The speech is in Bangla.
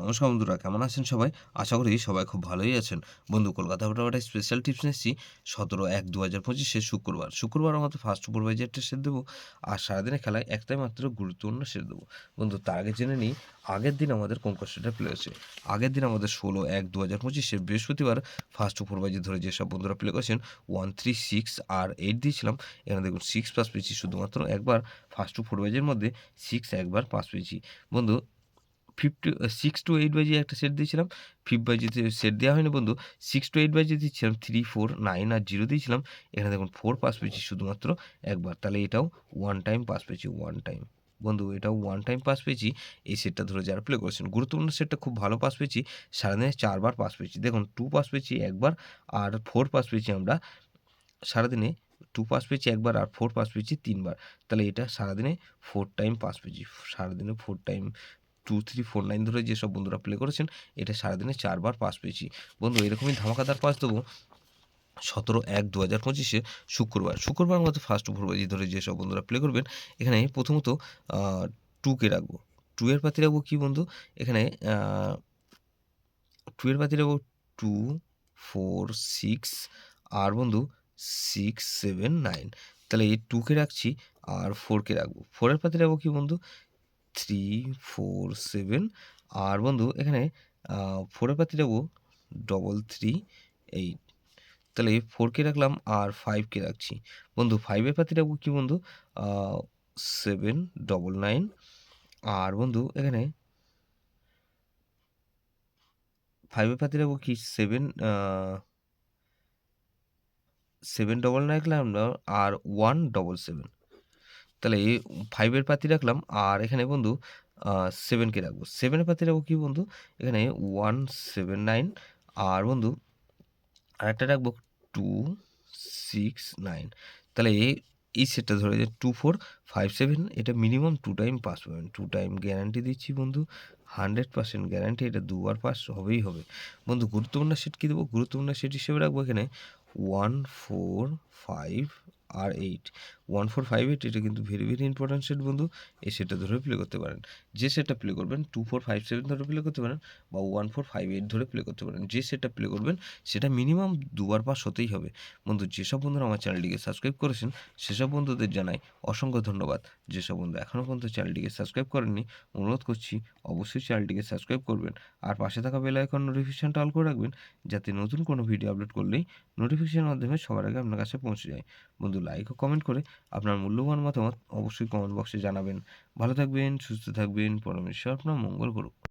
নমস্কার বন্ধুরা, কেমন আছেন সবাই? আশা করি সবাই খুব ভালোই আছেন। বন্ধু, কলকাতা একটা স্পেশাল টিপস নিয়ে এসেছি 17/1/2025 শুক্রবার আমাদের ফার্স্ট সুপারভাইজার টেস্ট দেবো। আর সারাদিনের খেলায় একটাই মাত্র গুরুত্বপূর্ণ সেট দেবো। বন্ধু, তার আগে জেনে নিই আগের দিন আমাদের কোন কোশ্চেনটা প্লে হয়েছে। আগের দিন আমাদের 16/1/2025 বৃহস্পতিবার ফার্স্ট সুপারভাইজার ধরে যেসব বন্ধুরা প্লে করেছেন 1, 3, 6 আর 8 দিয়েছিলাম। এখানে দেখুন 6 পাস পেয়েছি শুধুমাত্র একবার। ফার্স্ট সুপারভাইজারের মধ্যে 6 একবার পাস পেয়েছি। বন্ধু, 6 to 8 বাই যে একটা সেট দিয়েছিলাম, 5 বাই যেতে সেট দেওয়া হয়নি বন্ধু। 6 to 8 বাই যে দিচ্ছিলাম 3, 4, 9 আর 0 দিয়েছিলাম। এখানে দেখুন 4 পাস পেয়েছি শুধুমাত্র একবার। তাহলে এটাও 1 টাইম পাস পেয়েছি, 1 টাইম। বন্ধু, এটাও 1 টাইম পাস পেয়েছি। এই সেটটা ধরে যারা প্লে করেছেন, গুরুত্বপূর্ণ সেটটা খুব ভালো পাস পেয়েছি। সারাদিনে 4 বার পাস পেয়েছি। দেখুন 2 পাস পেয়েছি একবার আর 4 পাস পেয়েছি আমরা। সারাদিনে 2 পাস পেয়েছি একবার আর 4 পাস পেয়েছি 3 বার। তাহলে এটা সারাদিনে 4 টাইম পাস পেয়েছি। সারাদিনে 4 টাইম 2, 3, 4, 9 ধরে যেসব বন্ধুরা প্লে করেছেন, এটা সারাদিনে 4 বার পাস পেয়েছি। বন্ধু, এরকমই ধামাকাদার পাস দেবো 17/1/2025 শুক্রবার মতো ফার্স্ট সুপারভাইজি ধরে যেসব বন্ধুরা প্লে করবেন। এখানে প্রথমত 2 কে রাখবো। 2 এর পাতি রাখবো কি বন্ধু? এখানে 2 এর পাতি রাখবো 2, 4, 6 আর বন্ধু 6, 7, 9। তাহলে এই 2 কে রাখছি আর 4 কে রাখবো। 4 এর পাতি রাখবো কি বন্ধু? 3, 4, 7 আর বন্ধু এখানে 4 এর পাতি রাখবো 3, 3, 8। তাহলে 4 কে রাখলাম আর 5 কে রাখছি। বন্ধু 5 এর পাতি রাখবো কি বন্ধু? 7, 9 আর বন্ধু এখানে 5 এর পাতি রাখবো কি 7, 799 রাখলাম না আর 177। তাহলে 5 এর পাতি রাখলাম আর এখানে বন্ধু 7 কে রাখবো। 7 এর পাতি রাখবো কি বন্ধু? এখানে 179 আর বন্ধু আরেকটা রাখবো 2, 6, 9। তাহলে এই সেটটা ধরে যে 2, 4, 5, 7 এটা মিনিমাম 2 টাইম পাস পাবেন। 2 টাইম গ্যারান্টি দিচ্ছি বন্ধু। 100% গ্যারান্টি, এটা 2 বার পাস হবেই হবে। বন্ধু, গুরুত্বপূর্ণ সেট কি দেবো? গুরুত্বপূর্ণ সেট হিসেবে রাখবো এখানে 1, 4, 5 আর 8। 1, 4, 5, 8 এটা কিন্তু ভেরি ইম্পর্টেন্ট সেট বন্ধু। এই সেটটা ধরে প্লে করতে পারেন। যে সেটটা প্লে করবেন 2, 4, 5, 7 ধরে প্লে করতে পারেন বা 1, 4, 5, 8 ধরে প্লে করতে পারেন। যে সেটটা প্লে করবেন সেটা মিনিমাম 2 বার পাস হতেই হবে। বন্ধু, যেসব বন্ধুরা আমার চ্যানেলটিকে সাবস্ক্রাইব করেছেন সেসব বন্ধুদের জানাই অসংখ্য ধন্যবাদ। যেসব বন্ধু এখনও পর্যন্ত চ্যানেলটিকে সাবস্ক্রাইব করেননি, অনুরোধ করছি অবশ্যই চ্যানেলটিকে সাবস্ক্রাইব করবেন আর পাশে থাকা বেল আইকন নোটিফিকেশনটা অল করে রাখবেন, যাতে নতুন কোনো ভিডিও আপলোড করলেই নোটিফিকেশনের মাধ্যমে সবার আগে আপনার কাছে পৌঁছে যায়। বন্ধু, লাইক ও কমেন্ট করে আপনার মূল্যবান মতামত অবশ্যই কমেন্ট বক্সে জানাবেন। ভালো থাকবেন, সুস্থ থাকবেন, পরমেশ্বর আপনার মঙ্গল করুক।